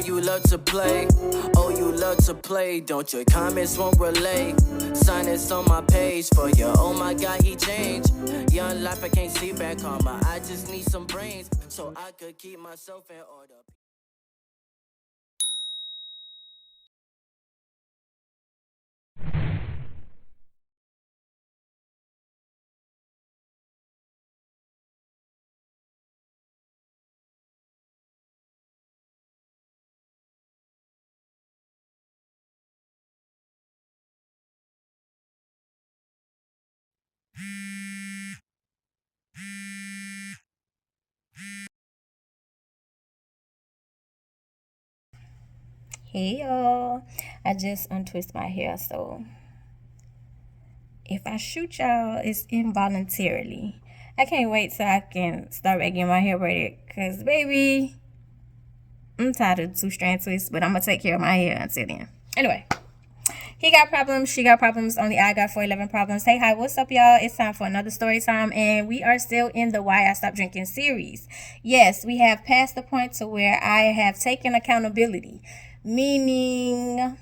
you love to play. Oh, you love to play. Don't your comments won't relay. Sign this on my page for you. Oh my God, he changed. Young life, I can't see back karma. I just need some brains so I could keep myself in order. Hey y'all, I just untwist my hair, so if I shoot y'all, it's involuntarily. I can't wait till I can start back getting my hair braided, cause baby, I'm tired of 2-strand twists, but I'm gonna take care of my hair until then. Anyway, he got problems, she got problems, only I got 411 problems. Hey, hi, what's up, y'all? It's time for another story time, and we are still in the Why I Stopped Drinking series. Yes, we have passed the point to where I have taken accountability, meaning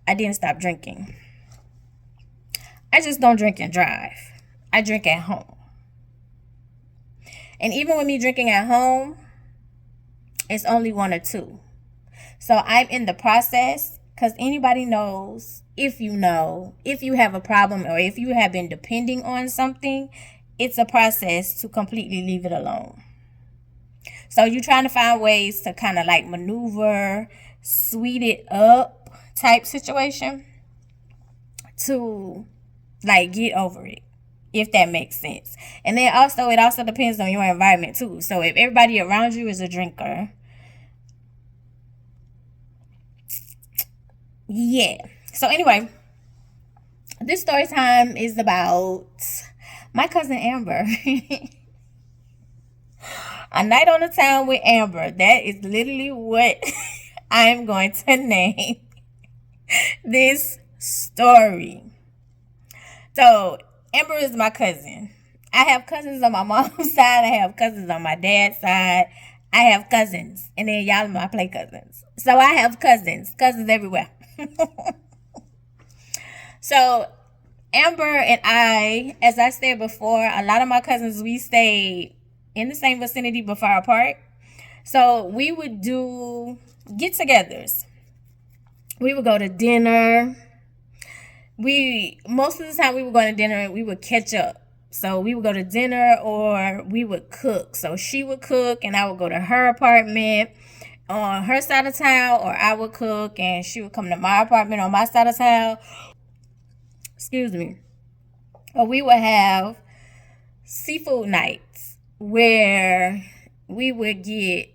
I didn't stop drinking. I just don't drink and drive. I drink at home. And even with me drinking at home, it's only one or two. So I'm in the process, because anybody knows, if you have a problem or if you have been depending on something, it's a process to completely leave it alone. So you're trying to find ways to kind of like maneuver, sweet it up type situation to like get over it, if that makes sense. And then also, it also depends on your environment too. So if everybody around you is a drinker, yeah. So anyway, this story time is about my cousin Amber. A night on the town with Amber. That is literally what I'm going to name this story. So Amber is my cousin. I have cousins on my mom's side. I have cousins on my dad's side. I have cousins. And then y'all are my play cousins. So I have cousins. Cousins everywhere. So Amber and I, as I said before, a lot of my cousins, we stayed in the same vicinity but far apart. So we would do get-togethers. We would go to dinner. Most of the time we would go to dinner and we would catch up. So we would go to dinner or we would cook. So she would cook and I would go to her apartment on her side of town, or I would cook and she would come to my apartment on my side of town. Excuse me. Or we would have seafood nights where we would get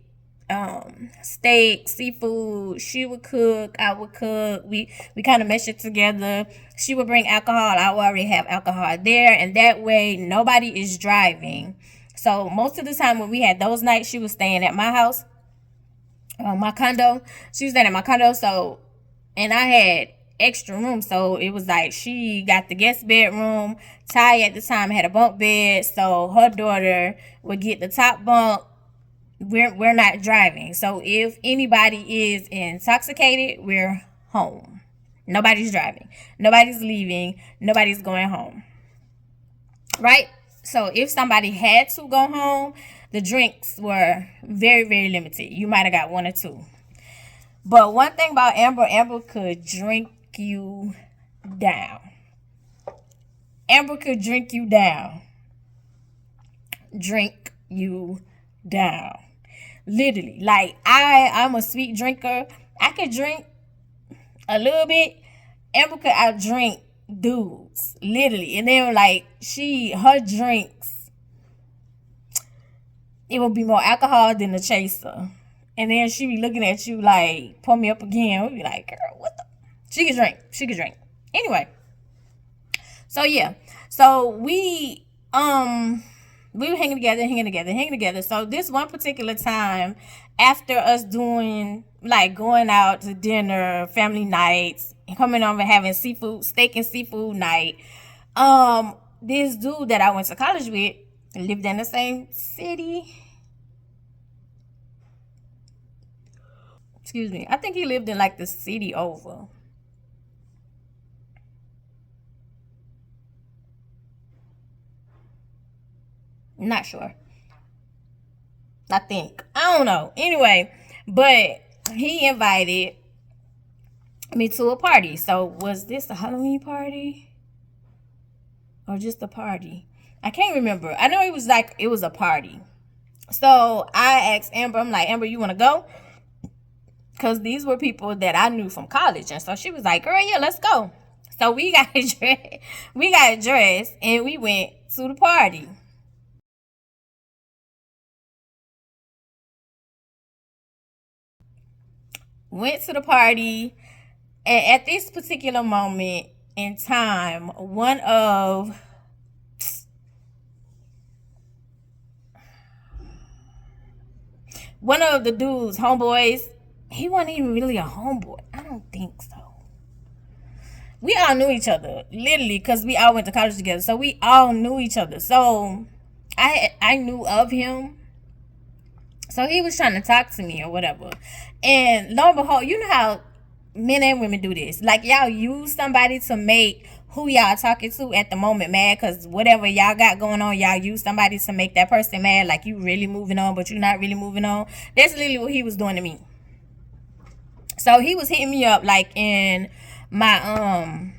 steak, seafood. She would cook, I would cook. We kind of mesh it together. She would bring alcohol. I would already have alcohol there, and that way nobody is driving. So most of the time when we had those nights, she was staying at my house, my condo. She was staying at my condo. So, and I had extra room, so it was like she got the guest bedroom. Ty at the time had a bunk bed, so her daughter would get the top bunk. We're not driving, so if anybody is intoxicated, we're home. Nobody's driving, nobody's leaving, nobody's going home, right? So if somebody had to go home, the drinks were very, very limited. You might have got one or two. But one thing about Amber could drink you down. Amber could drink you down. Drink you down. Literally. Like, I'm a sweet drinker. I could drink a little bit. Amber could outdrink dudes. Literally. And then, like, her drinks, it would be more alcohol than the chaser. And then she be looking at you like, pour me up again. We'd be like, girl, what the? She could drink. Anyway. So, yeah. So, we were hanging together. So, this one particular time, after us doing, like, going out to dinner, family nights, coming over having steak and seafood night, this dude that I went to college with lived in the same city. Excuse me. I think he lived in like the city over. Not sure. I think. I don't know. Anyway, but he invited me to a party. So was this a Halloween party? Or just a party? I can't remember. I know it was like it was a party. So I asked Amber, I'm like, Amber, you wanna go? Because these were people that I knew from college. And so she was like, girl, yeah, let's go. So we got dressed and we went to the party. Went to the party, and at this particular moment in time, one of the dudes, homeboys, he wasn't even really a homeboy. I don't think so. We all knew each other, literally, because we all went to college together. So we all knew each other. So I knew of him. So he was trying to talk to me or whatever. And lo and behold, you know how men and women do this. Like, y'all use somebody to make who y'all talking to at the moment mad, because whatever y'all got going on, y'all use somebody to make that person mad. Like, you really moving on, but you're not really moving on. That's literally what he was doing to me. So he was hitting me up like in my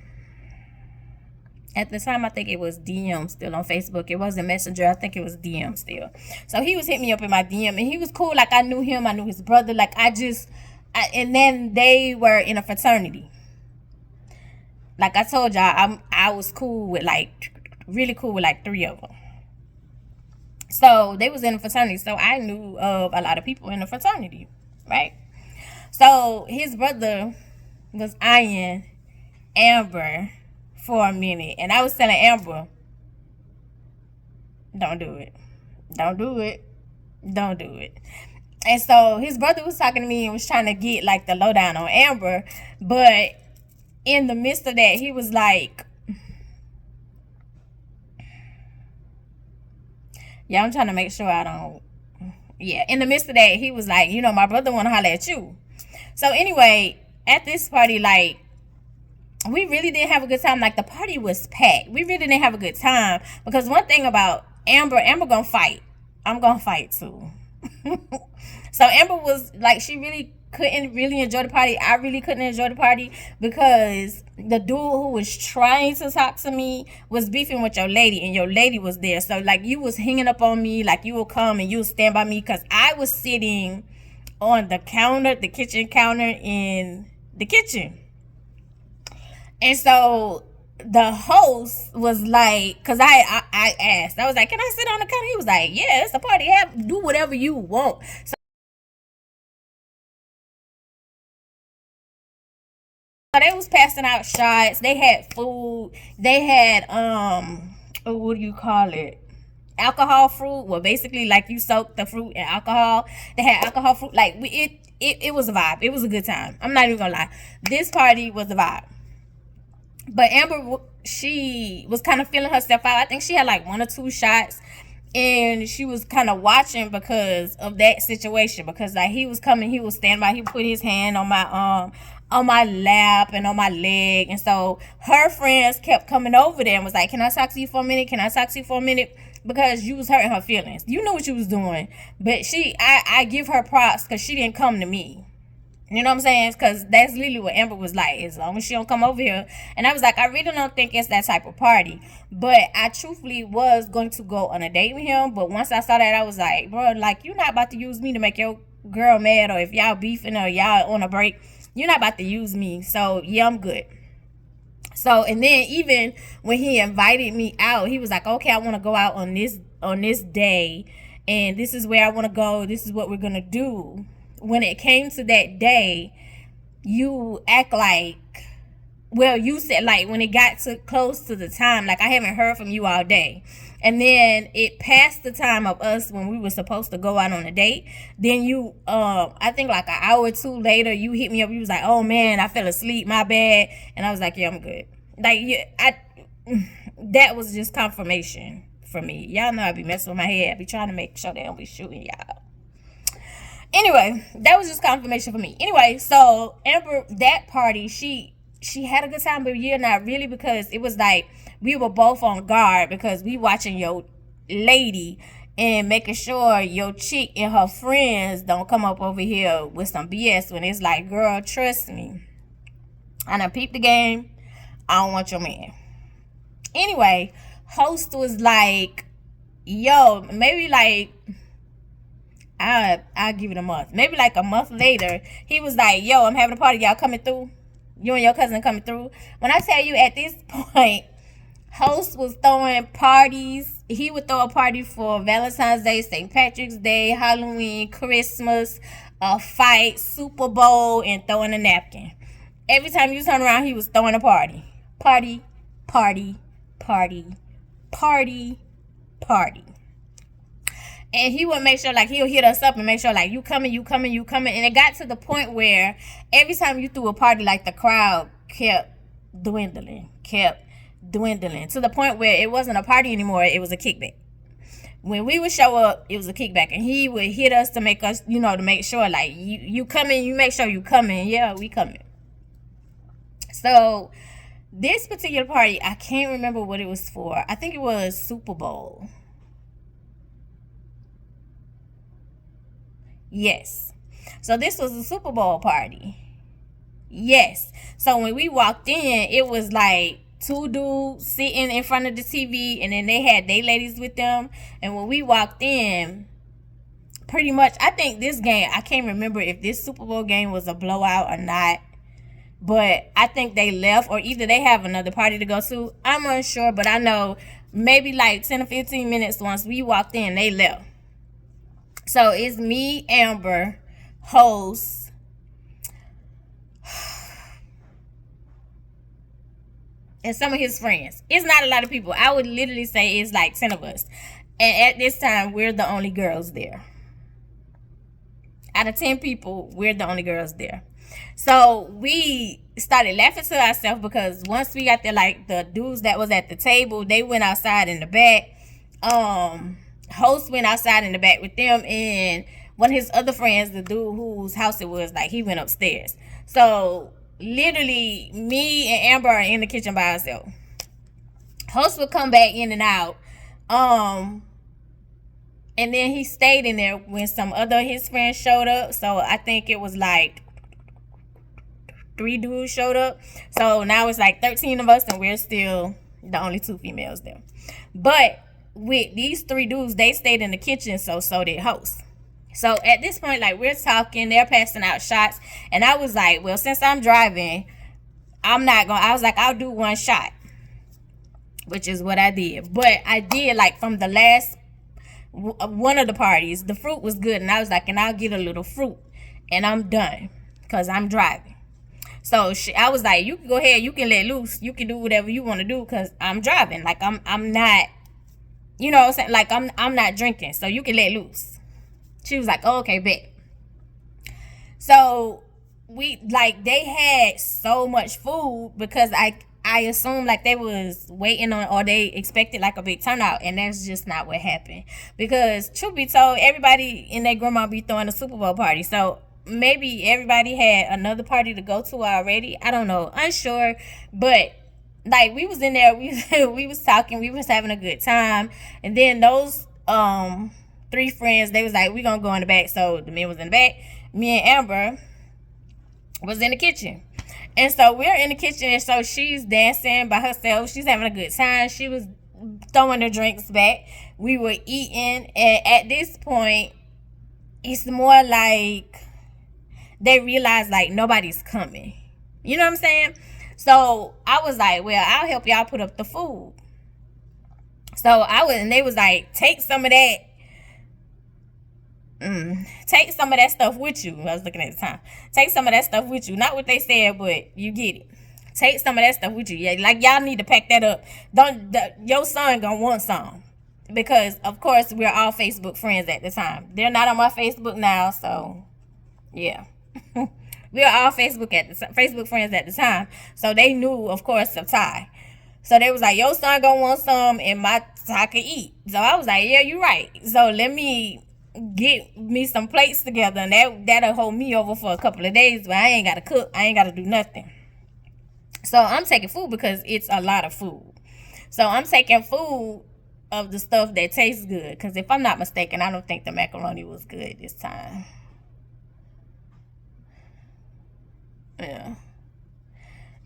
at the time, I think it was DM still on Facebook. It wasn't Messenger. I think it was DM still. So he was hitting me up in my DM, and he was cool. Like, I knew him. I knew his brother. Like, and then they were in a fraternity. Like I told y'all, I was cool with really cool with like 3 of them. So they was in a fraternity. So I knew of a lot of people in the fraternity, right? So his brother was eyeing Amber for a minute, and I was telling Amber, don't do it, don't do it, don't do it. And so his brother was talking to me and was trying to get like the lowdown on Amber, but in the midst of that, he was like, yeah, I'm trying to make sure I don't, yeah, in the midst of that, he was like, you know, my brother want to holler at you. So anyway, at this party, like, we really didn't have a good time. Like, the party was packed. We really didn't have a good time, because one thing about Amber gonna fight. I'm gonna fight too. So Amber was like, she really couldn't really enjoy the party. I really couldn't enjoy the party because the dude who was trying to talk to me was beefing with your lady, and your lady was there. So like, you was hanging up on me, like you will come and you will stand by me, because I was sitting on the counter, the kitchen counter in the kitchen. And so the host was like, because I asked, I was like, can I sit on the counter? He was like, yeah, it's a party, do whatever you want. So they was passing out shots. They had food. They had what do you call it? Alcohol fruit. Well, basically, like, you soak the fruit in alcohol. They had alcohol fruit. Like, it was a vibe. It was a good time. I'm not even gonna lie. This party was a vibe. But Amber, she was kind of feeling herself out. I think she had like 1 or 2 shots, and she was kind of watching because of that situation. Because like, he was coming, he was standing by, he put his hand on my lap and on my leg, and so her friends kept coming over there and was like, can I talk to you for a minute? Can I talk to you for a minute? Because you was hurting her feelings. You knew what you was doing, but I give her props because she didn't come to me. You know what I'm saying? Because that's literally what Amber was like, as long as she don't come over here. And I was like, I really don't think it's that type of party. But I truthfully was going to go on a date with him. But once I saw that, I was like, bro, like, you're not about to use me to make your girl mad, or if y'all beefing or y'all on a break, you're not about to use me. So yeah, I'm good. So, and then even when he invited me out, he was like, okay, I want to go out on this day, and this is where I want to go. This is what we're going to do. When it came to that day, you act like, well, you said, like, when it got to close to the time, like, I haven't heard from you all day. And then it passed the time of us when we were supposed to go out on a date. Then you, I think like an hour or 2 later, you hit me up. You was like, oh man, I fell asleep, my bad. And I was like, yeah, I'm good. Like, yeah, that was just confirmation for me. Y'all know I be messing with my head. I be trying to make sure they don't be shooting y'all. Anyway, that was just confirmation for me. Anyway, so Amber, that party, she had a good time, but yeah, not really, because it was like we were both on guard because we watching your lady and making sure your chick and her friends don't come up over here with some BS when it's like, girl, trust me, I done peeped the game. I don't want your man. Anyway, host was like, yo, maybe like I'll give it a month. Maybe like a month later, he was like, yo, I'm having a party. Y'all coming through? You and your cousin coming through? When I tell you, at this point, host was throwing parties. He would throw a party for Valentine's Day, St. Patrick's Day, Halloween, Christmas, a fight, Super Bowl, and throwing a napkin. Every time you turn around, he was throwing a party. Party, party, party, party, party. And he would make sure, like, he'll hit us up and make sure, like, you coming, you coming, you coming. And it got to the point where every time you threw a party, like, the crowd kept dwindling. To the point where it wasn't a party anymore. It was a kickback. When we would show up, it was a kickback. And he would hit us to make us, to make sure, like, you coming, you make sure you coming. Yeah, we coming. So, this particular party, I can't remember what it was for. I think it was Super Bowl. Yes. So this was a Super Bowl party. Yes. So when we walked in, it was like two dudes sitting in front of the TV, and then they had their ladies with them. And when we walked in, pretty much, I think this game, I can't remember if this Super Bowl game was a blowout or not. But I think they left, or either they have another party to go to. I'm unsure, but I know maybe like 10 or 15 minutes once we walked in, they left. So it's me, Amber, host, and some of his friends. It's not a lot of people. I would literally say it's like 10 of us. And at this time, we're the only girls there. Out of 10 people, we're the only girls there. So we started laughing to ourselves because once we got there, like the dudes that was at the table, they went outside in the back. Host went outside in the back with them, and one of his other friends, the dude whose house it was, like, he went upstairs. So literally me and Amber are in the kitchen by ourselves. Host would come back in and out, and then he stayed in there when some other of his friends showed up. So I think it was like 3 dudes showed up. So now it's like 13 of us, and we're still the only 2 females there. But with these 3 dudes, they stayed in the kitchen, so did host. So at this point, like, we're talking, they're passing out shots, and I was like, well, since I'm driving, I was like, I'll do 1 shot, which is what I did. But I did, like, from the last one of the parties, the fruit was good, and I was like, and I'll get a little fruit, and I'm done, because I'm driving. So I was like, you can go ahead, you can let loose, you can do whatever you want to do, because I'm driving. Like, I'm not, you know what I'm saying? Like, I'm not drinking, so you can let loose. She was like, oh, okay, bet. So they had so much food because I assumed like they was waiting on, or they expected like a big turnout, and that's just not what happened. Because truth be told, everybody and their grandma be throwing a Super Bowl party. So maybe everybody had another party to go to already. I don't know, unsure, but like, we was in there, we was talking, we was having a good time. And then those 3 friends, they was like, we gonna go in the back. So the men was in the back, me and Amber was in the kitchen. And so we're in the kitchen, and so she's dancing by herself, she's having a good time, she was throwing the drinks back, we were eating. And at this point, it's more like they realize like nobody's coming, you know what I'm saying? So I was like, well, I'll help y'all put up the food. So and they was like, take some of that stuff with you. I was looking at the time. Take some of that stuff with you. Not what they said, but you get it. Take some of that stuff with you. Yeah, like, y'all need to pack that up. Your son gonna want some. Because, of course, we're all Facebook friends at the time. They're not on my Facebook now, so, yeah. We were all Facebook friends at the time. So they knew, of course, of Ty. So they was like, your son gonna want some, and my Ty can eat. So I was like, yeah, you're right. So let me get me some plates together, and that'll hold me over for a couple of days, but I ain't gotta cook. I ain't gotta do nothing. So I'm taking food because it's a lot of food. So I'm taking food of the stuff that tastes good, because if I'm not mistaken, I don't think the macaroni was good this time. Yeah,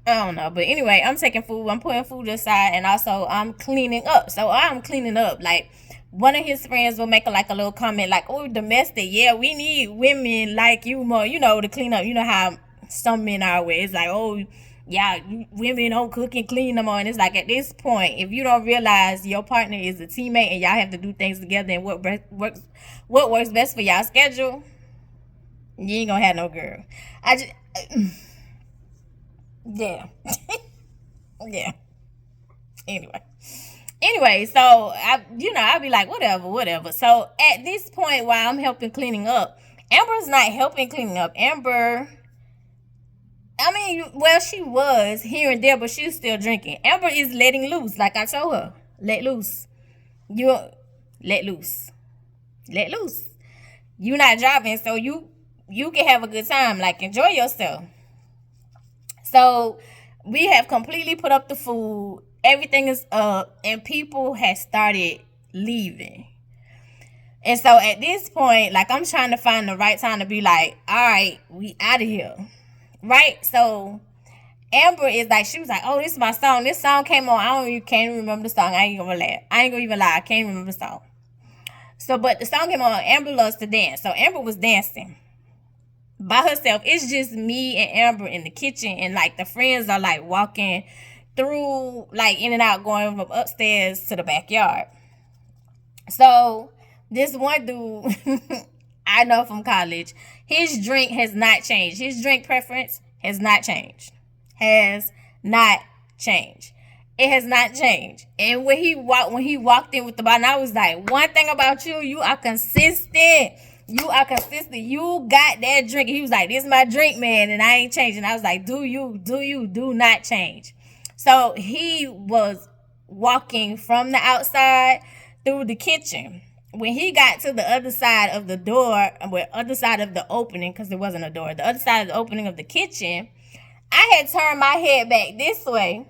I don't know, but anyway, I'm taking food. I'm putting food aside, and also I'm cleaning up. So I'm cleaning up. Like, one of his friends will make like a little comment, like, "Oh, domestic, yeah, we need women like you more, to clean up." You know how some men are, where it's like, "Oh, yeah, women don't cook and clean no more." And it's like, at this point, if you don't realize your partner is a teammate and y'all have to do things together, and what works best for y'all schedule, you ain't gonna have no girl. I just. Yeah. Yeah. Anyway, so I'll be like, whatever. So at this point, while I'm helping cleaning up, Amber's not helping cleaning up. Amber, I mean, well, she was here and there, but she was still drinking. Amber is letting loose, like I told her. Let loose. You let loose. Let loose. You're not driving, so you can have a good time, like enjoy yourself. So we have completely put up the food. Everything is up, and people have started leaving. And so at this point, like, I'm trying to find the right time to be like, all right, we out of here. Right? So Amber is like, she was like, oh, this is my song. This song came on. Can't remember the song. I ain't gonna lie. I can't remember the song. So, but the song came on. Amber loves to dance. So Amber was dancing by herself. It's just me and Amber in the kitchen, and like the friends are like walking through, like in and out, going from upstairs to the backyard. So this one dude I know from college, his drink has not changed. His drink preference has not changed. It has not changed. And when he walked in with the bottle, I was like, one thing about you, you are consistent. You got that drink. He was like, this is my drink, man, and I ain't changing. I was like, do not change. So he was walking from the outside through the kitchen. When he got to the other side of the door, other side of the opening, because there wasn't a door, the other side of the opening of the kitchen, I had turned my head back this way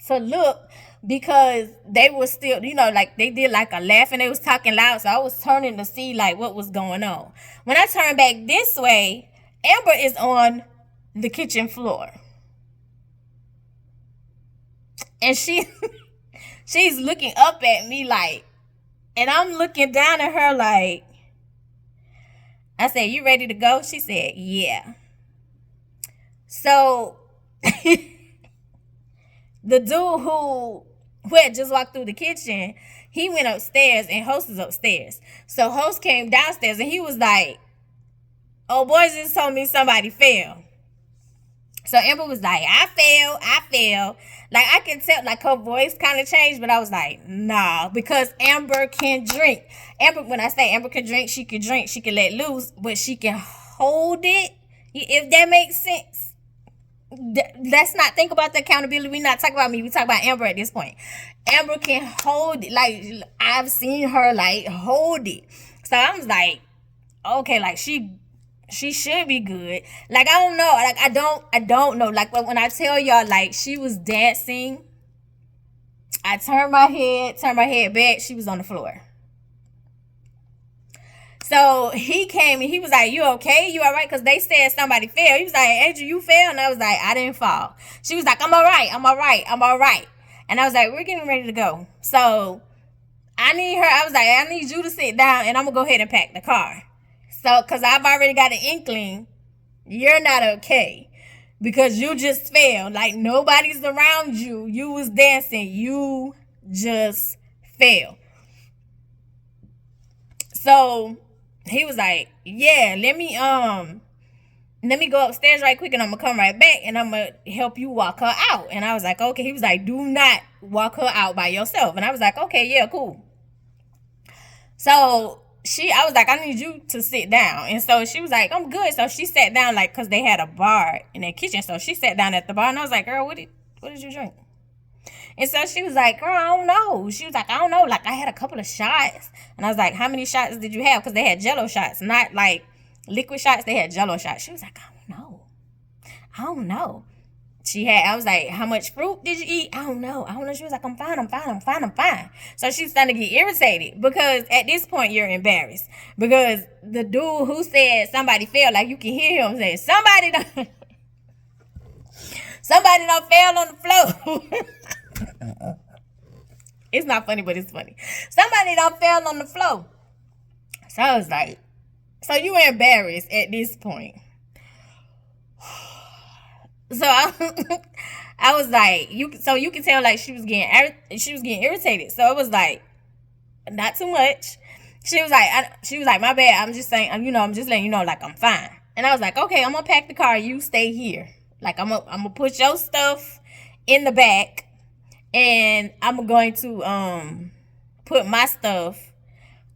to look, because they were still, like they did like a laugh and they was talking loud. So I was turning to see like what was going on. When I turned back this way, Amber is on the kitchen floor. And she's looking up at me like, and I'm looking down at her like, I said, you ready to go? She said, yeah. So the dude who had just walked through the kitchen, he went upstairs, and Host is upstairs. So Host came downstairs, and he was like, oh, boys just told me somebody fell. So Amber was like, I fell. Like, I can tell, like, her voice kind of changed, but I was like, nah, because Amber can drink. When I say Amber can drink, she can let loose, but she can hold it, if that makes sense. Let's not think about the accountability. We're not talking about me. We talk about Amber at this point. Amber can hold it. Like, I've seen her, like, hold it. So I was like, okay, like, she should be good. Like, I don't know. Like, I don't know. Like, when I tell y'all, like, she was dancing, I turned my head back. She was on the floor. So he came and he was like, you okay? You all right? Because they said somebody fell. He was like, Angel, you fell? And I was like, I didn't fall. She was like, I'm all right. And I was like, we're getting ready to go. So I was like, I need you to sit down, and I'm going to go ahead and pack the car. So, because I've already got an inkling, you're not okay. Because you just fell. Like, nobody's around you. You was dancing. You just fell. So he was like, yeah, let me go upstairs right quick, and I'm gonna come right back, and I'm gonna help you walk her out. And I was like, okay. He was like, do not walk her out by yourself. And I was like, okay, yeah, cool. So I was like, I need you to sit down. And so she was like, I'm good. So she sat down, like, because they had a bar in their kitchen. So she sat down at the bar, and I was like, girl, what did you drink? And so she was like, girl, I don't know. She was like, I don't know. Like, I had a couple of shots. And I was like, how many shots did you have? Because they had Jello shots, not like liquid shots. They had Jello shots. She was like, I don't know. I was like, how much fruit did you eat? I don't know. She was like, I'm fine. So she's starting to get irritated because at this point you're embarrassed. Because the dude who said somebody fell, like you can hear him say, somebody done fell on the floor. It's not funny, but it's funny. Somebody done fell on the floor. So I was like, so you were embarrassed at this point. So I was like, you can tell like she was getting irritated. So it was like, not too much. She was like, my bad. I'm just saying, I'm just letting you know, like I'm fine. And I was like, okay, I'm gonna pack the car. You stay here. Like I'm gonna put your stuff in the back, and I'm going to put my stuff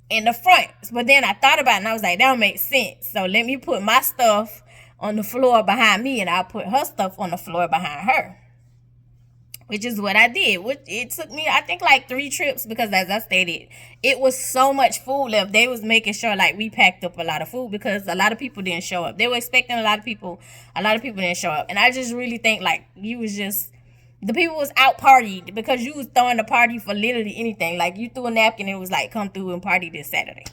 in the front. But then I thought about it and I was like, that don't make sense. So let me put my stuff on the floor behind me and I'll put her stuff on the floor behind her. Which is what I did. It took me, I think, like 3 trips because as I stated, it was so much food left. They was making sure like we packed up a lot of food because a lot of people didn't show up. They were expecting a lot of people didn't show up. And I just really think like the people was out partied because you was throwing the party for literally anything. Like you threw a napkin and it was like, come through and party this Saturday.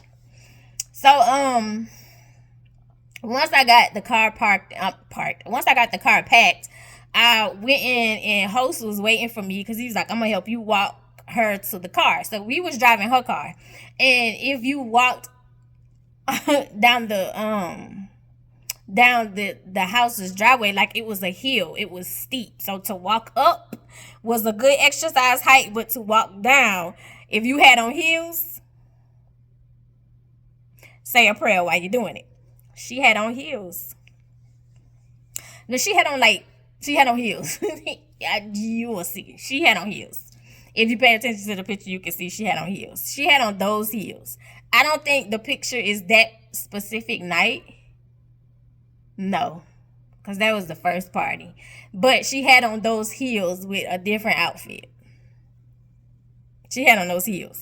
So, once I got the car once I got the car packed, I went in and host was waiting for me because he was like, I'm gonna help you walk her to the car. So we was driving her car. And if you walked down the house's driveway, like it was a hill, it was steep. So to walk up was a good exercise height, but to walk down, if you had on heels, say a prayer while you're doing it. She had on heels. No, she had on heels. You will see. She had on heels. If you pay attention to the picture, you can see she had on heels. She had on those heels. I don't think the picture is that specific night. No, because that was the first party. But she had on those heels with a different outfit. She had on those heels.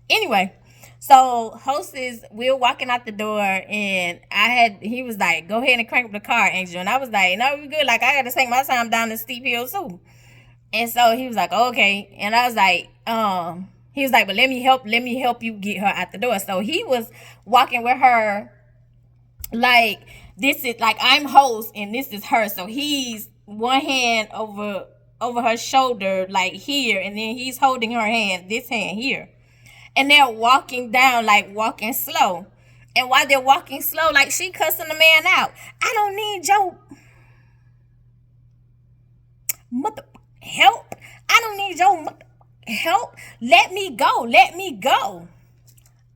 Anyway, so hostess, we were walking out the door and he was like, go ahead and crank up the car, Angel. And I was like, no, we good. Like, I got to take my time down the steep hill too. And so he was like, okay. And I was like, he was like, but let me help you get her out the door. So he was walking with her like, this is like, I'm host and this is her. So he's one hand over her shoulder, like here. And then he's holding her hand, this hand here. And they're walking down, like walking slow. And while they're walking slow, like she cussing the man out. I don't need your mother help. I don't need your help. Let me go.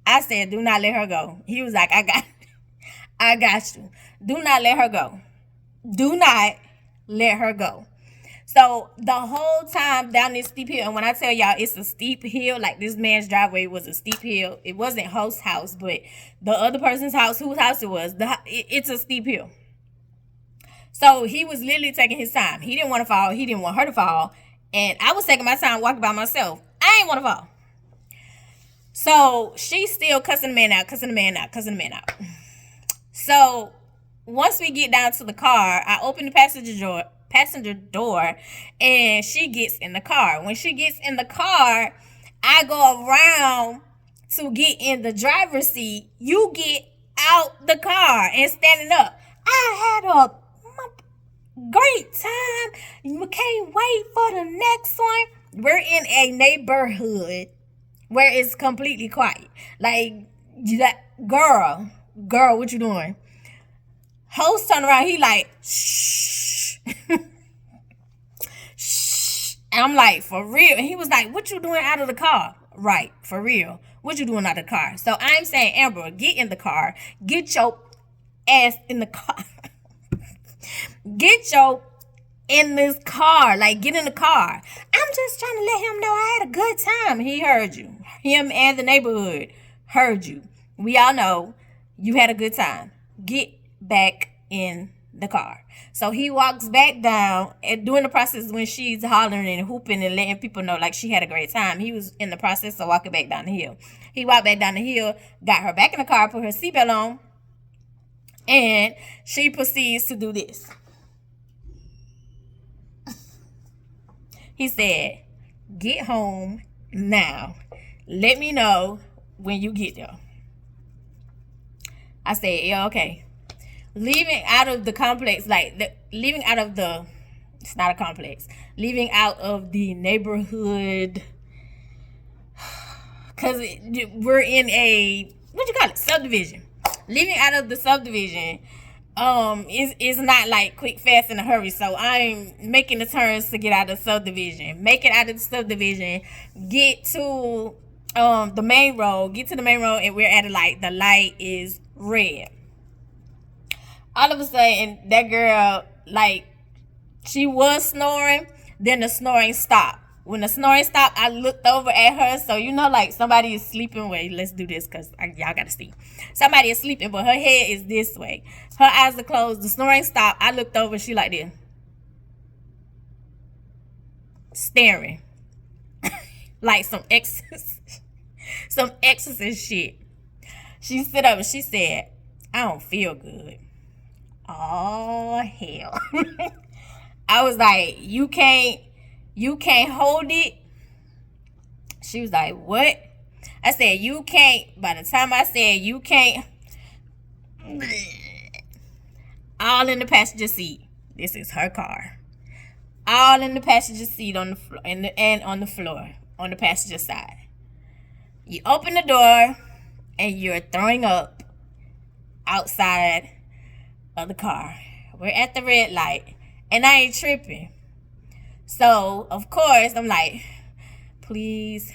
I said, do not let her go. He was like, I got you. Do not let her go. Do not let her go. So the whole time down this steep hill, and when I tell y'all it's a steep hill, like this man's driveway was a steep hill. It wasn't host's house, but the other person's house, whose house it was, it's a steep hill. So he was literally taking his time. He didn't want to fall. He didn't want her to fall. And I was taking my time walking by myself. I ain't want to fall. So she's still cussing the man out. So once we get down to the car, I open the passenger door and she gets in the car. When she gets in the car, I go around to get in the driver's seat. You get out the car and standing up. I had a great time. You can't wait for the next one. We're in a neighborhood where it's completely quiet. Like, girl, what you doing? Host turned around, he like, shh. Shh. And I'm like, for real? And he was like, what you doing out of the car? Right, for real. What you doing out of the car? So I'm saying, Amber, get in the car. Get your ass in the car. Get your in this car. Like, get in the car. I'm just trying to let him know I had a good time. He heard you. Him and the neighborhood heard you. We all know you had a good time. Get back in the car. So he walks back down, and during the process when she's hollering and hooping and letting people know like she had a great time, he was in the process of walking back down the hill. He walked back down the hill, got her back in the car, put her seatbelt on, and she proceeds to do this. He said, "Get home now. Let me know when you get there." I said, "Yeah, okay." Leaving out of the complex, leaving out of the, it's not a complex, leaving out of the neighborhood, because we're in a, what you call it, subdivision. Leaving out of the subdivision is not like quick, fast, in a hurry. So I'm making the turns to get out of the subdivision. Make it out of the subdivision, get to the main road, and we're at a light. The light is red. All of a sudden, that girl, like, she was snoring, then the snoring stopped. When the snoring stopped, I looked over at her. So, you know, like, somebody is sleeping. Wait, let's do this because y'all got to see. Somebody is sleeping, but her head is this way. Her eyes are closed. The snoring stopped. I looked over. She like this. Staring. Like some exorcist shit. She stood up and she said, "I don't feel good." Oh, hell. I was like, you can't hold it? She was like, "What?" I said, "You can't." By the time I said, "You can't," all in the passenger seat. This is her car. All in the passenger seat on the floor and on the floor on the passenger side. You open the door and you're throwing up outside of the car. We're at the red light and I ain't tripping. So of course I'm like, please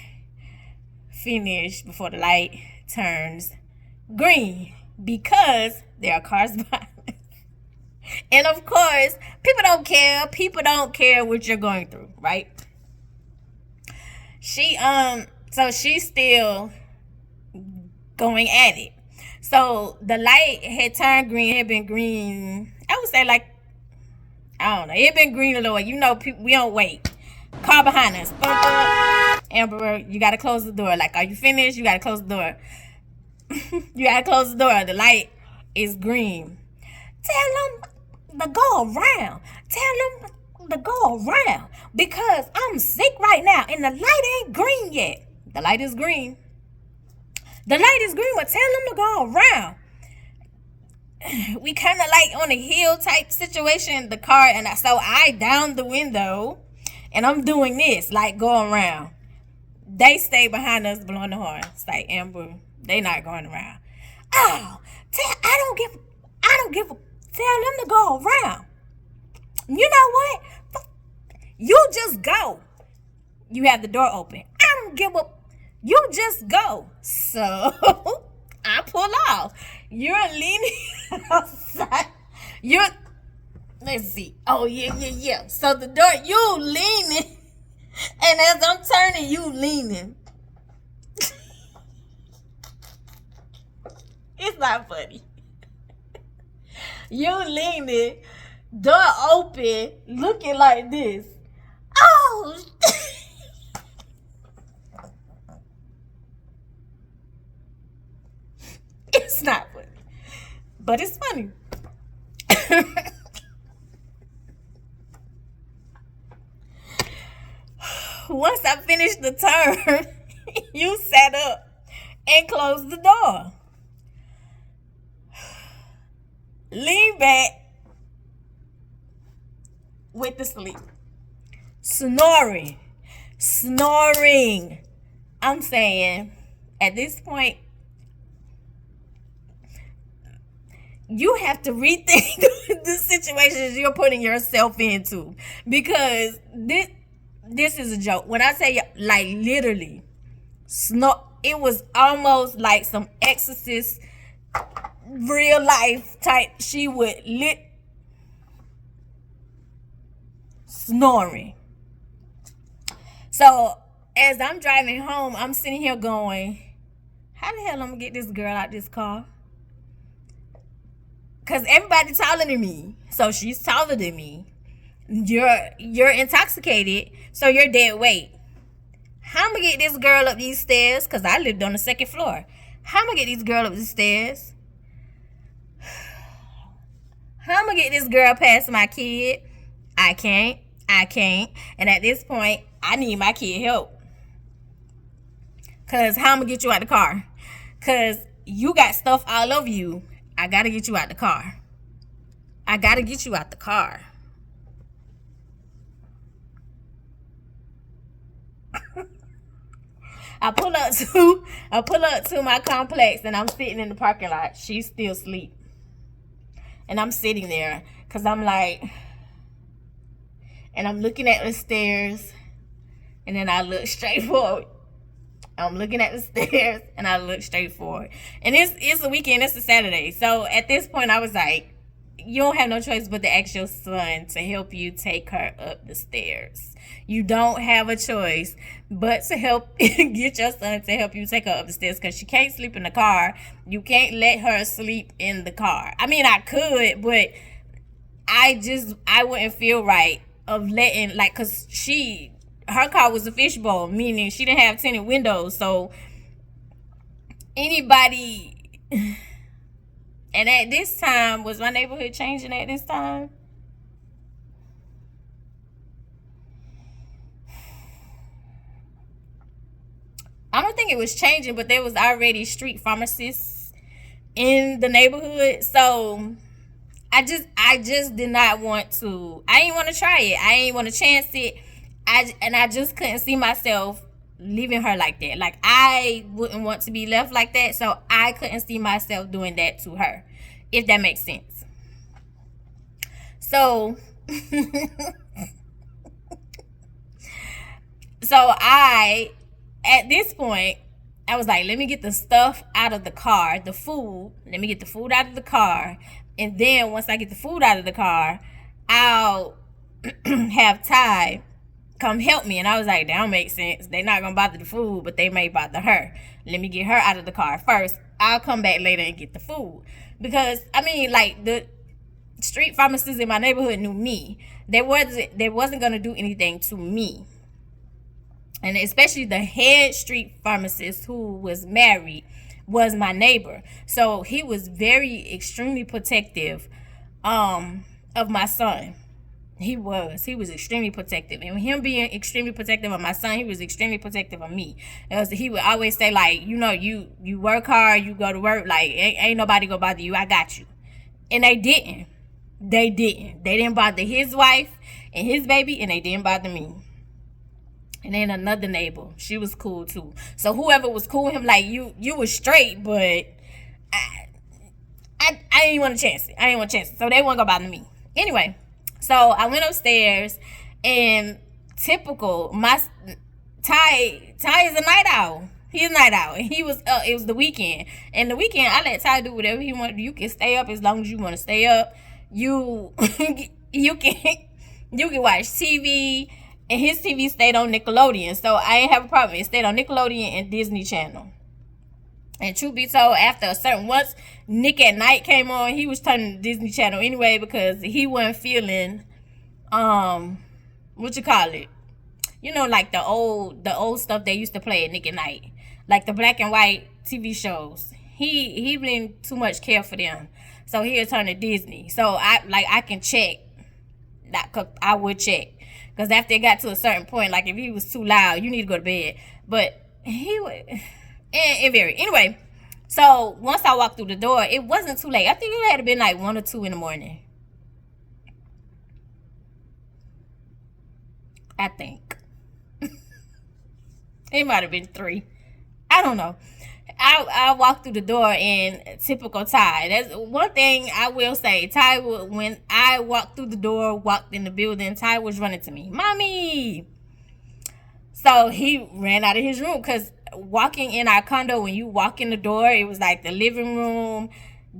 finish before the light turns green, because there are cars behind us. And of course, people don't care. People don't care what you're going through, right? So she's still going at it. So the light had turned green. It had been green, I would say, like, I don't know. It had been green a little way. You know, people, we don't wait. Car behind us. Amber, you got to close the door. Like, are you finished? You got to close the door. You got to close the door. The light is green. Tell them to go around. Tell them to go around. Because I'm sick right now and the light ain't green yet. The light is green. The light is green, but tell them to go around. We kind of like on a hill type situation, the car, and so I down the window and I'm doing this, like going around. They stay behind us blowing the horn. It's like, Amber, they not going around. Oh, I don't give a, tell them to go around. You know what? You just go. You have the door open. I don't give a, you just go. So I pull off. You're leaning outside. Let's see. Oh, yeah. So the door, you leaning. And as I'm turning, you leaning. It's not funny. You leaning, door open, looking like this. Oh, it's not funny, but it's funny. Once I finished the turn, you sat up and closed the door. Lean back with the sleep. Snoring. I'm saying, at this point, you have to rethink the situations you're putting yourself into, because this is a joke. When I say, like, literally, it was almost like some exorcist, real life type. She would snoring. So as I'm driving home, I'm sitting here going, how the hell I'm gonna get this girl out this car? Cause everybody taller than me. So she's taller than me. You're intoxicated, so you're dead weight. How am I get this girl up these stairs? Cause I lived on the second floor. How am I get this girl up these stairs? How am I get this girl past my kid? I can't. And at this point, I need my kid help. Cause how am I get you out the car? Cause you got stuff all over you. I gotta get you out the car. I pull up to my complex and I'm sitting in the parking lot. She's still asleep. And I'm sitting there because I'm like, and I'm looking at the stairs and then I look straight forward. I'm looking at the stairs and I look straight forward. And it's a weekend, it's a Saturday. So at this point I was like, you don't have no choice but to ask your son to help you take her up the stairs. You don't have a choice but to help get your son to help you take her up the stairs because she can't sleep in the car. You can't let her sleep in the car. I mean, I could, but I wouldn't feel right of letting, like, because her car was a fishbowl, meaning she didn't have tinted windows. So anybody, and at this time, was my neighborhood changing at this time? I don't think it was changing, but there was already street pharmacists in the neighborhood. So I just did not want to. I didn't want to try it. I didn't want to chance it. I just couldn't see myself leaving her like that. Like, I wouldn't want to be left like that. So I couldn't see myself doing that to her, if that makes sense. So at this point, I was like, let me get the stuff out of the car, the food. Let me get the food out of the car. And then once I get the food out of the car, I'll have Ty come help me. And I was like, that don't make sense. They're not going to bother the food, but they may bother her. Let me get her out of the car first. I'll come back later and get the food. Because, I mean, like, the street pharmacists in my neighborhood knew me. They wasn't going to do anything to me. And especially the head street pharmacist, who was married, was my neighbor. So he was extremely protective of my son. He was extremely protective. And him being extremely protective of my son, he was extremely protective of me. He would always say, like, you work hard, you go to work, like, ain't nobody gonna bother you, I got you. And they didn't. They didn't bother his wife and his baby, and they didn't bother me. And then another neighbor, she was cool too. So whoever was cool with him, like, you was straight, but I didn't want to chance it. So they weren't gonna bother me. Anyway, so I went upstairs, and typical, Ty is a night owl. He's a night owl, and it was the weekend. And the weekend, I let Ty do whatever he wanted. You can stay up as long as you want to stay up. You can watch TV. And his TV stayed on Nickelodeon, so I didn't have a problem. It stayed on Nickelodeon and Disney Channel. And truth be told, once Nick at Night came on, he was turning to Disney Channel anyway, because he wasn't feeling, what you call it? Like the old stuff they used to play at Nick at Night, like the black and white TV shows. He didn't too much care for them, so he'll turn to Disney. So I can check. I would check. Because after it got to a certain point, like, if he was too loud, you need to go to bed. But he would. It varied. Anyway, so once I walked through the door, it wasn't too late. I think it had been like 1 or 2 in the morning. I think. It might have been 3. I don't know. I walked through the door, and typical Ty. That's one thing I will say. Ty, when I walked through the door, walked in the building, Ty was running to me, "Mommy!" So he ran out of his room, because walking in our condo, when you walk in the door, it was like the living room,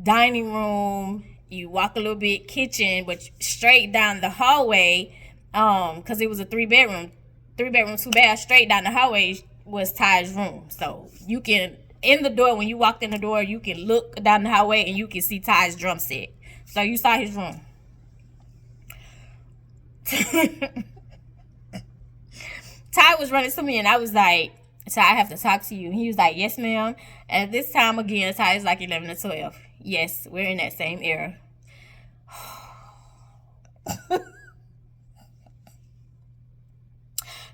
dining room. You walk a little bit, kitchen, but straight down the hallway, because it was a 3-bedroom, 2-bath. Straight down the hallway was Ty's room. So you can. In the door, when you walked in the door, you can look down the hallway and you can see Ty's drum set. So you saw his room. Ty was running to me, and I was like, Ty, I have to talk to you. And he was like, yes, ma'am. And this time again, Ty is like 11 to 12. Yes, we're in that same era.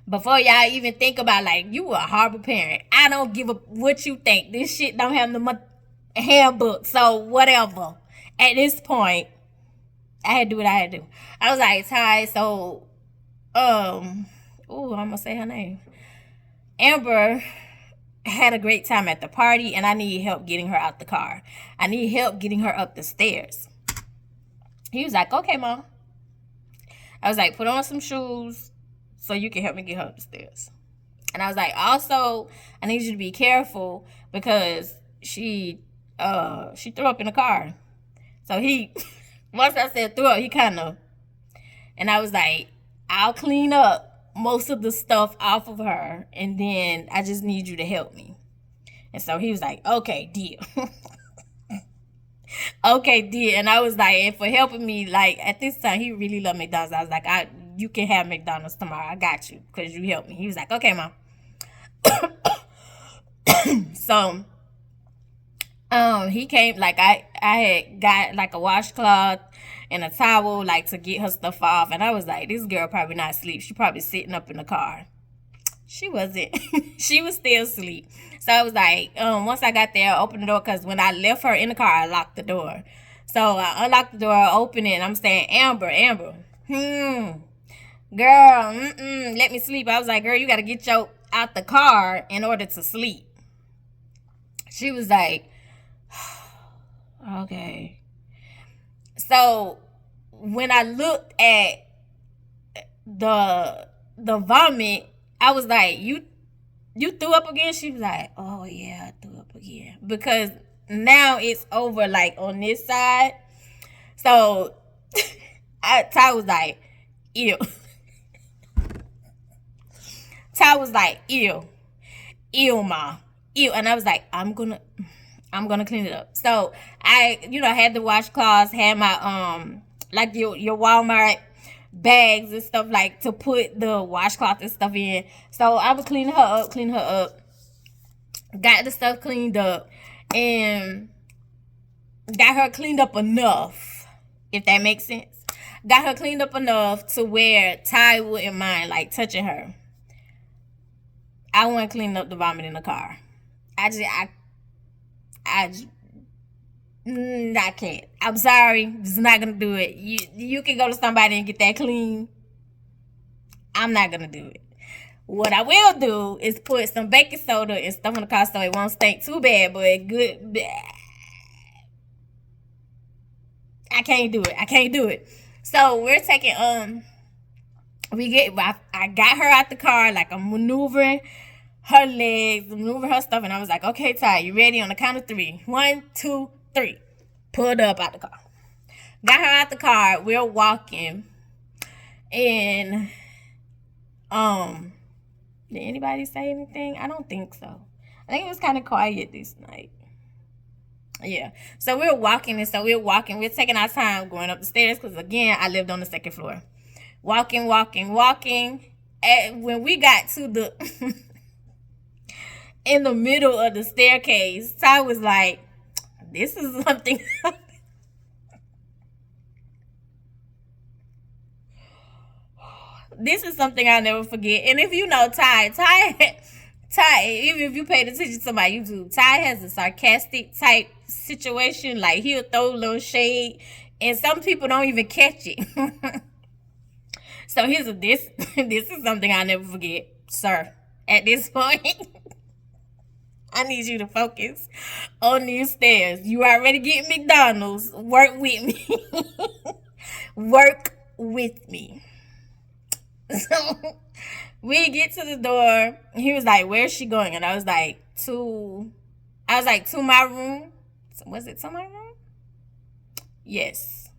Before y'all even think about, like, you a horrible parent. I don't give a what you think. This shit don't have no handbook, so whatever. At this point, I had to do what I had to do. I was like, Ty, so, I'm gonna say her name. Amber had a great time at the party, and I need help getting her out the car. I need help getting her up the stairs. He was like, okay, Mom. I was like, put on some shoes so you can help me get her up the stairs. And I was like, also, I need you to be careful because she threw up in the car. So he, once I said threw up, he kind of, and I was like, I'll clean up most of the stuff off of her, and then I just need you to help me. And so he was like, okay, deal. Okay, deal. And I was like, and for helping me, like, at this time, he really loved McDonald's. I was like, you can have McDonald's tomorrow. I got you, because you helped me. He was like, okay, Mom. So, he came, like, I had got, like, a washcloth and a towel, like, to get her stuff off. And I was like, this girl probably not asleep. She probably sitting up in the car. She wasn't. She was still asleep. So I was like, once I got there, I opened the door, because when I left her in the car, I locked the door. So I unlocked the door, opened it, and I'm saying, Amber, girl, let me sleep. I was like, girl, you got to get your out the car in order to sleep. She was like, okay. So when I looked at the vomit, I was like, you threw up again? She was like, oh yeah, I threw up again. Because now it's over, like, on this side. So Ty was like, ew. Ty was like, ew, Ma, ew. And I was like, I'm gonna clean it up. So I, had the washcloths, had my like your Walmart bags and stuff, like, to put the washcloth and stuff in. So I was cleaning her up, got the stuff cleaned up, and got her cleaned up enough, if that makes sense. Got her cleaned up enough to where Ty wouldn't mind, like, touching her. I wasn't cleaning up the vomit in the car. I can't. I'm sorry. It's not gonna do it. You can go to somebody and get that clean. I'm not gonna do it. What I will do is put some baking soda and stuff in the car so it won't stink too bad, but good. I can't do it. So we're taking I got her out the car, like, I'm maneuvering her legs, maneuvering her stuff, and I was like, okay, Ty, you ready? On the count of 3. 1, 2, 3. Pulled up out the car. Got her out the car. We're walking. And did anybody say anything? I don't think so. I think it was kind of quiet this night. Yeah. So we're walking, We're taking our time going up the stairs, because, again, I lived on the 2nd floor. Walking. And when we got to the in the middle of the staircase, Ty was like, this is something. This is something I'll never forget. And if you know Ty, even if you paid attention to my YouTube, Ty has a sarcastic type situation. Like, he'll throw a little shade, and some people don't even catch it. So this is something I'll never forget, sir. At this point, I need you to focus on these stairs. You already getting McDonald's. Work with me. Work with me. So we get to the door. He was like, where's she going? And I was like, to my room. Was it to my room? Yes.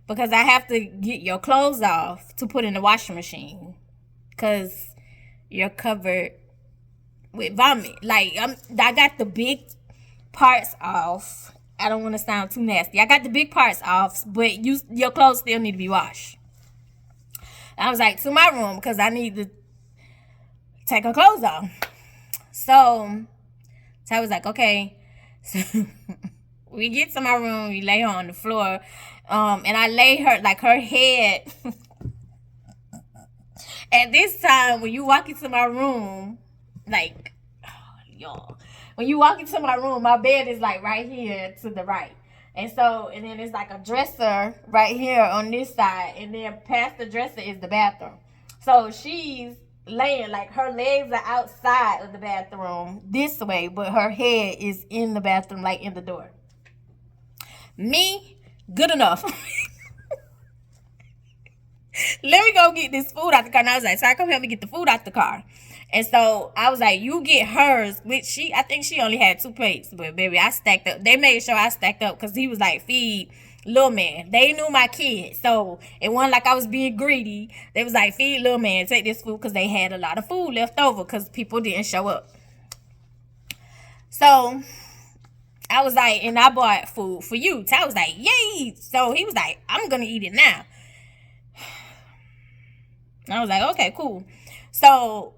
Because I have to get your clothes off to put in the washing machine. Because you're covered with vomit. Like, I got the big parts off. I don't want to sound too nasty. I got the big parts off, but your clothes still need to be washed. I was like, to my room, because I need to take her clothes off. So I was like, okay. So we get to my room, we lay her on the floor, and I lay her, like, her head. At this time, when you walk into my room, like, y'all, when you walk into my room, my bed is like right here to the right. And then it's like a dresser right here on this side. And then past the dresser is the bathroom. So she's laying, like, her legs are outside of the bathroom this way, but her head is in the bathroom, like in the door. Me, good enough. Let me go get this food out the car. And I was like, sorry, come help me get the food out the car. And so I was like, you get hers. Which I think she only had 2 plates. But baby, I stacked up. They made sure I stacked up because he was like, feed little man. They knew my kid. So it wasn't like I was being greedy. They was like, feed little man, take this food, because they had a lot of food left over because people didn't show up. So I was like, and I bought food for you. So I was like, yay. So he was like, I'm going to eat it now. I was like, okay, cool. So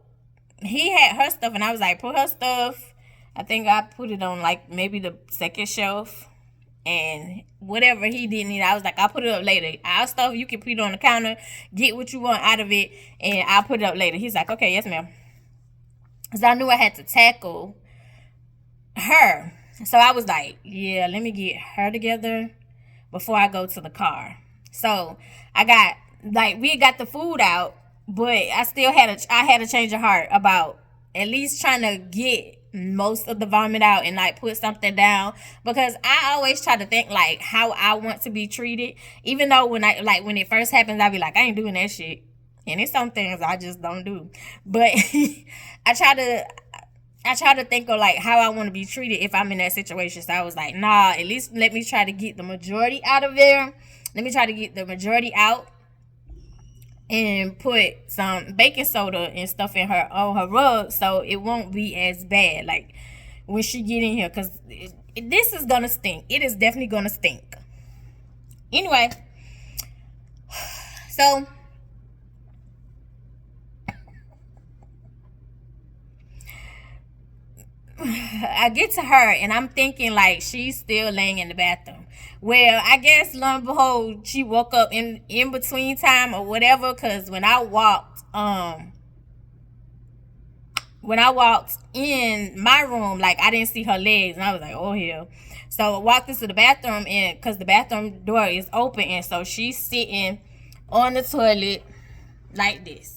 he had her stuff, and I was like, put her stuff. I think I put it on, like, maybe the second shelf. And whatever he didn't eat, I was like, I'll put it up later. Our stuff, you can put it on the counter, get what you want out of it, and I'll put it up later. He's like, okay, yes, ma'am. Because I knew I had to tackle her. So I was like, yeah, let me get her together before I go to the car. So we got the food out, but I had a change of heart about at least trying to get most of the vomit out and, like, put something down, because I always try to think, like, how I want to be treated, even though when it first happens, I be like, I ain't doing that shit, and it's some things I just don't do, but I try to think of, like, how I want to be treated if I'm in that situation. So I was like, nah, at least let me try to get the majority out of there. Let me try to get the majority out and put some baking soda and stuff on her rug, so it won't be as bad, like, when she get in here, because this is gonna stink. It is definitely gonna stink. Anyway, so I get to her, and I'm thinking, like, she's still laying in the bathroom. Well, I guess, lo and behold, she woke up in between time or whatever, because when I walked in my room, like, I didn't see her legs, and I was like, oh, hell. So I walked into the bathroom, and because the bathroom door is open, and so she's sitting on the toilet like this.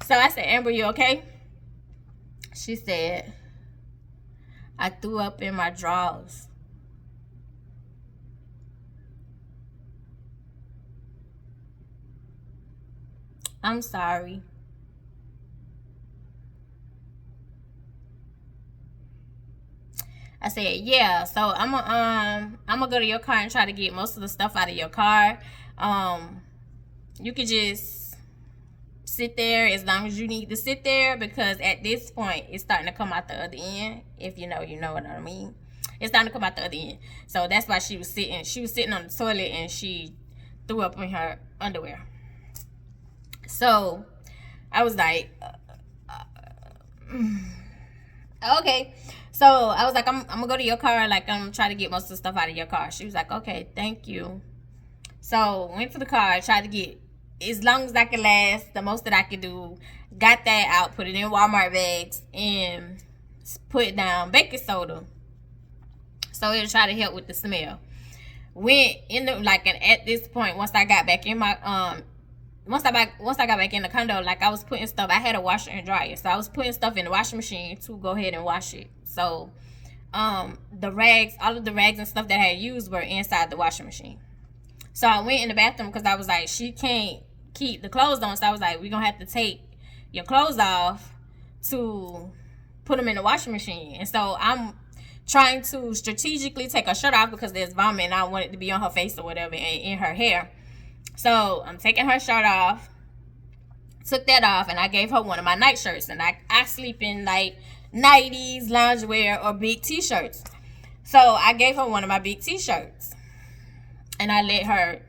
So I said, Amber, you okay? She said, I threw up in my drawers. I'm sorry. I said, yeah, so I'm gonna go to your car and try to get most of the stuff out of your car. You could just sit there as long as you need to sit there, because at this point it's starting to come out the other end. If you know what I mean. It's starting to come out the other end. So that's why she was sitting on the toilet, and she threw up in her underwear. So I was like, okay. So I was like, I'm gonna go to your car, like, I'm trying to get most of the stuff out of your car. She was like, okay, thank you. So went to the car, tried to get as long as I could last, the most that I could do. Got that out, put it in Walmart bags, and put down baking soda, so it'll try to help with the smell. Went in the, like, and at this point, once I got back in my once I got back in the condo, like, I was putting stuff. I had a washer and dryer, so I was putting stuff in the washing machine to go ahead and wash it. So the rags, all of the rags and stuff that I had used were inside the washing machine. So I went in the bathroom because I was like, she can't keep the clothes on. So I was like, we're going to have to take your clothes off to put them in the washing machine. And so I'm trying to strategically take her shirt off because there's vomit and I want it to be on her face or whatever and in her hair. So I'm taking her shirt off. Took that off, and I gave her one of my night shirts. And I sleep in like nighties, loungewear, or big t-shirts. So I gave her one of my big t-shirts, and I let her,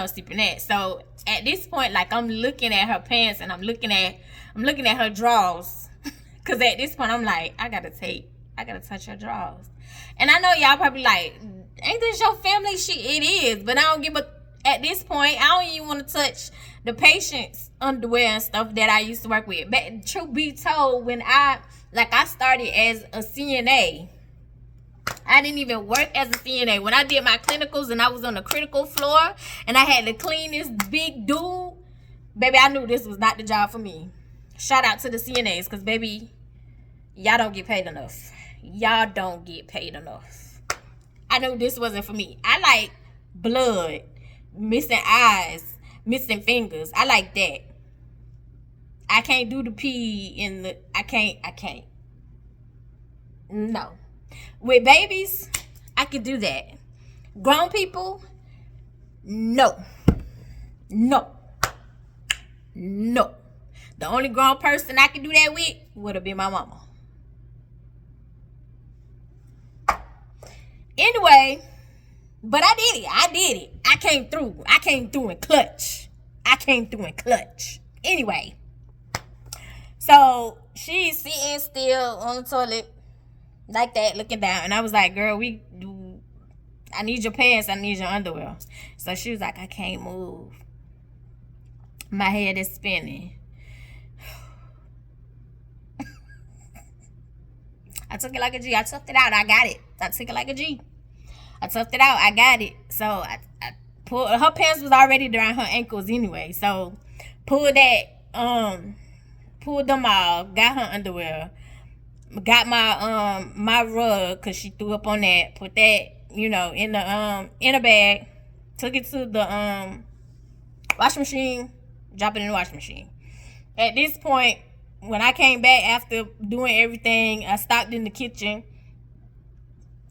sleep in that. So at this point, like, I'm looking at her pants, and I'm looking at her drawers, cause at this point I'm like, I gotta touch her drawers. And I know y'all probably like, ain't this your family shit? It is, but I don't give a. At this point, I don't even want to touch the patient's underwear and stuff that I used to work with. But truth be told, when I started as a CNA, I didn't even work as a CNA. When I did my clinicals and I was on the critical floor and I had to clean this big dude, baby, I knew this was not the job for me. Shout out to the CNAs, because, baby, y'all don't get paid enough. Y'all don't get paid enough. I knew this wasn't for me. I like blood, missing eyes, missing fingers. I like that. I can't do the pee in the. I can't. No. With babies, I can do that. Grown people, no. The only grown person I can do that with would have been my mama. Anyway, but I did it. I came through in clutch. Anyway, so she's sitting still on the toilet like that, looking down. And I was like, girl, I need your pants. I need your underwear. So she was like, I can't move. My head is spinning. I took it like a G. I toughed it out. I got it. I took it like a G. I toughed it out. I got it. So I pulled. Her pants was already around her ankles anyway. So pulled them off. Got her underwear. Got my rug, because she threw up on that. Put that, in a bag. Took it to the washing machine. Drop it in the washing machine. At this point, when I came back after doing everything, I stopped in the kitchen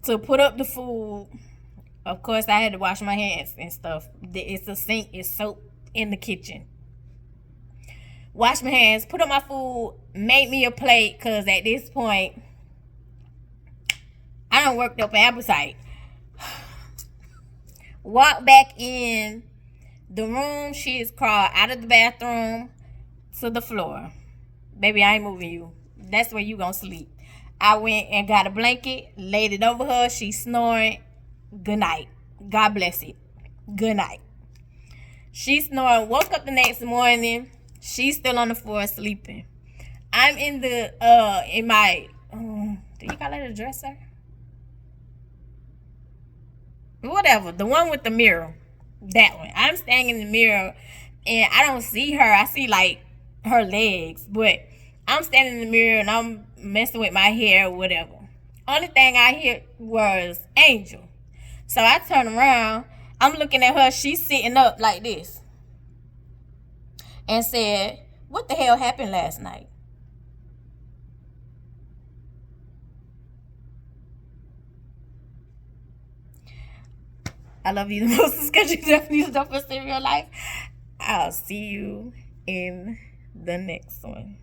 to put up the food. Of course, I had to wash my hands and stuff. It's a sink, it's soap in the kitchen. Wash my hands, put up my food, make me a plate, because at this point, I done worked up an appetite. Walk back in the room. She is crawled out of the bathroom to the floor. Baby, I ain't moving you. That's where you gonna sleep. I went and got a blanket, laid it over her. She's snoring. Good night. God bless it. Good night. She's snoring. Woke up the next morning. She's still on the floor sleeping. I'm in in my, do you call it a dresser? Whatever. The one with the mirror. That one. I'm standing in the mirror and I don't see her. I see like her legs, but I'm standing in the mirror and I'm messing with my hair or whatever. Only thing I hear was Angel. So I turn around. I'm looking at her. She's sitting up like this. And said, what the hell happened last night? I love you the most, because you definitely stuff in real life. I'll see you in the next one.